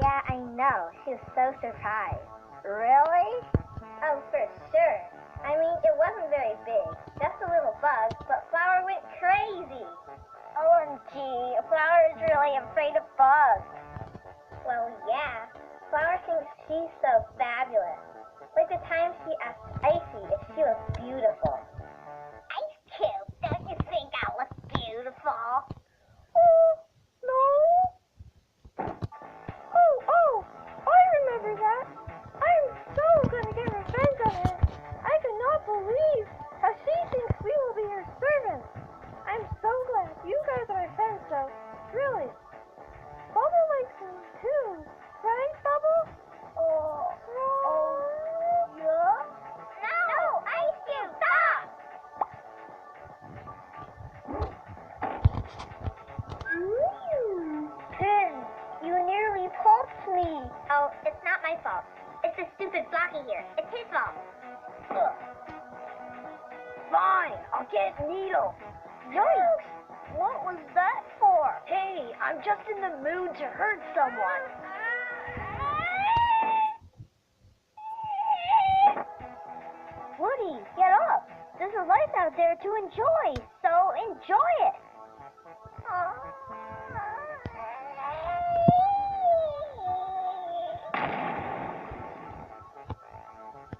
Yeah, I know. She was so surprised. Really? Oh, for sure. I mean, it wasn't very big. Just a little bug, but Flower went crazy. OMG, Flower is really afraid of bugs. Well, yeah. Flower thinks she's so fabulous. Like the time she asked Icy if she was beautiful. Ice Cube, don't you think I look beautiful? Oh, no. Oh, I remember that. I'm so gonna get revenge on her. I cannot believe how she thinks we will be her servants. I'm so glad you guys are my friends, though. Really. Bubble likes me too. Right, Bubble? Yeah? No, Ice Cube, stop! Pin, you nearly pulped me. Oh, it's not my fault. It's the stupid Blocky here. It's his fault. Ugh. Fine, I'll get Needle. Yikes! What was that for? Hey, I'm just in the mood to hurt someone. Woody, get up. There's a life out there to enjoy, so enjoy it.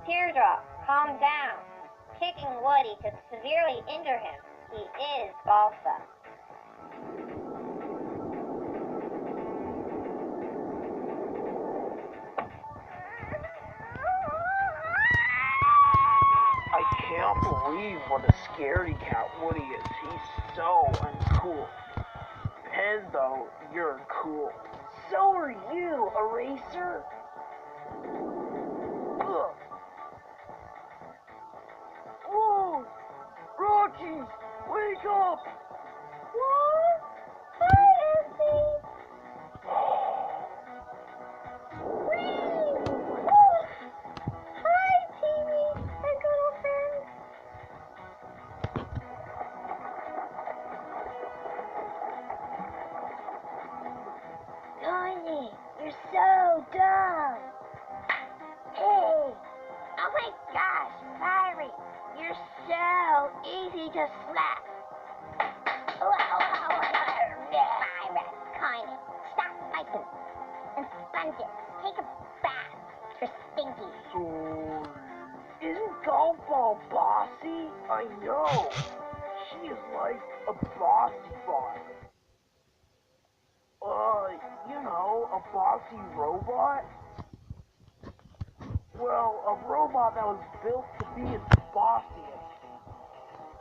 Teardrop, calm down. Kicking Woody could severely injure him. He is balsa. I can't believe what a scaredy cat Woody is. He's so uncool. Pen, though, you're cool. So are you, Eraser. Ugh. Whoa! Rocky! Wake up! What? Hi, Essie. Whee! Oh. Hi, Timmy and girlfriend. Tiny, you're so dumb. Hey. Oh my gosh, Riley, you're so easy to slap. Pirate, Connie, stop fighting. And Sponges, take a bath. You're stinky. Sorry. Isn't Golf Ball bossy? I know. She is like a bossy bot. A bossy robot? Well, a robot that was built to be its bossiest.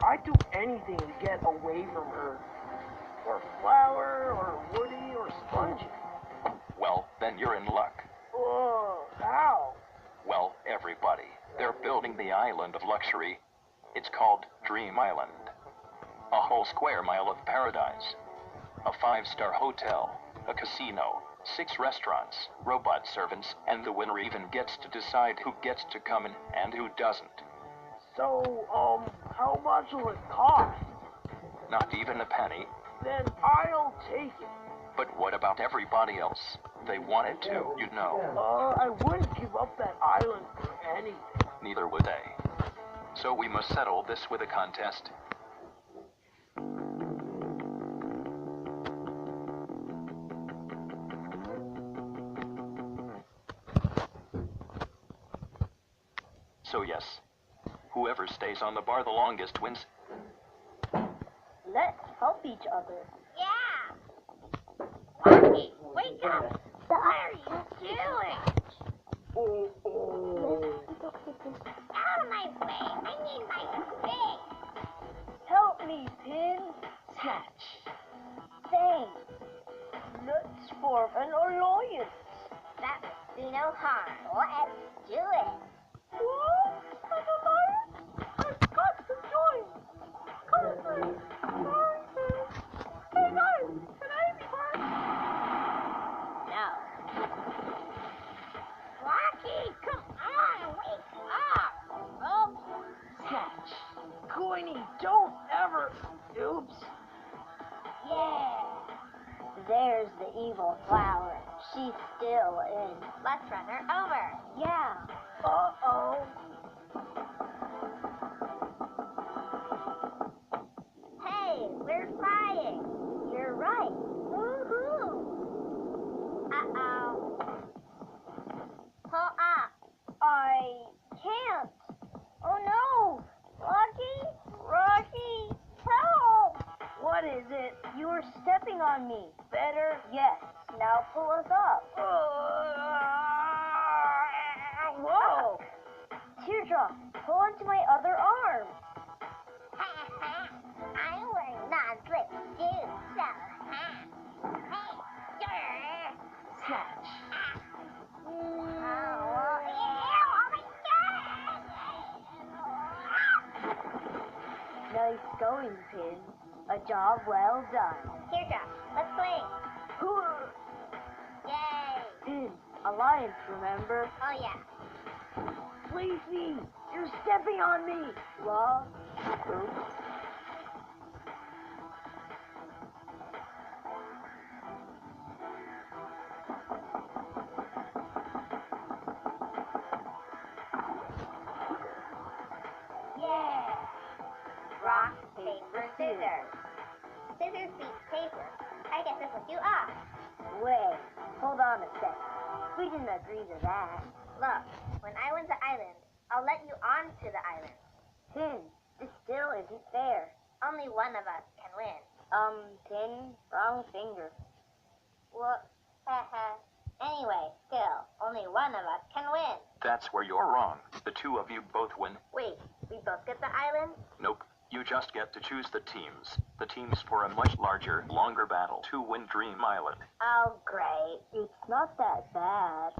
I'd do anything to get away from her. Or Flower, or Woody, or Spongy. Well, then you're in luck. How? Well, everybody, they're building the island of luxury. It's called Dream Island. A whole square mile of paradise. A 5-star hotel, a casino, 6 restaurants, robot servants, and the winner even gets to decide who gets to come in and who doesn't. So, how much will it cost? Not even a penny. Then I'll take it. But what about everybody else? They wanted to, you know. I wouldn't give up that island for anything. Neither would they. So we must settle this with a contest. So yes, whoever stays on the bar the longest wins. Let's help each other. Yeah. Rocky, wake up. What are you doing? Out of my way. I need my space. Help me, Pin. Snatch. Thanks. Let's form an alliance. That would do no harm. Let's do it. What? An alliance? I've got to join. Come on. Hey guys, can I be part? No. Rocky, come on, wake up. Snatch. Coiny, don't ever. Oops. Yeah. There's the evil Flower. She She's still in. Let's run her over. Yeah. Uh-oh. Hey, we're flying. You're right. Woohoo! Uh-oh. Pull up. I can't. Oh no! Rocky, help! What is it? You were stepping on me. Better? Yes. Now pull us up. Whoa! Teardrop, pull onto my other arm. I wear non-slip shoes, so Snatch. Nice going, Pin. A job well done. Teardrop, let's swing. Yay! Pin, alliance, remember? Oh yeah. Fleecy, you're stepping on me. Well, Oops. yeah. Rock, paper, scissors. Scissors beat paper. I guess this will do off. Wait, hold on a sec. We didn't agree to that. Look, when I win the island, I'll let you onto the island. Pin, this still isn't fair. Only one of us can win. Pin, wrong finger. What? Anyway, still, only one of us can win. That's where you're wrong. The two of you both win. Wait, we both get the island? Nope. You just get to choose the teams. The teams for a much larger, longer battle to win Dream Island. Oh, great. It's not that bad.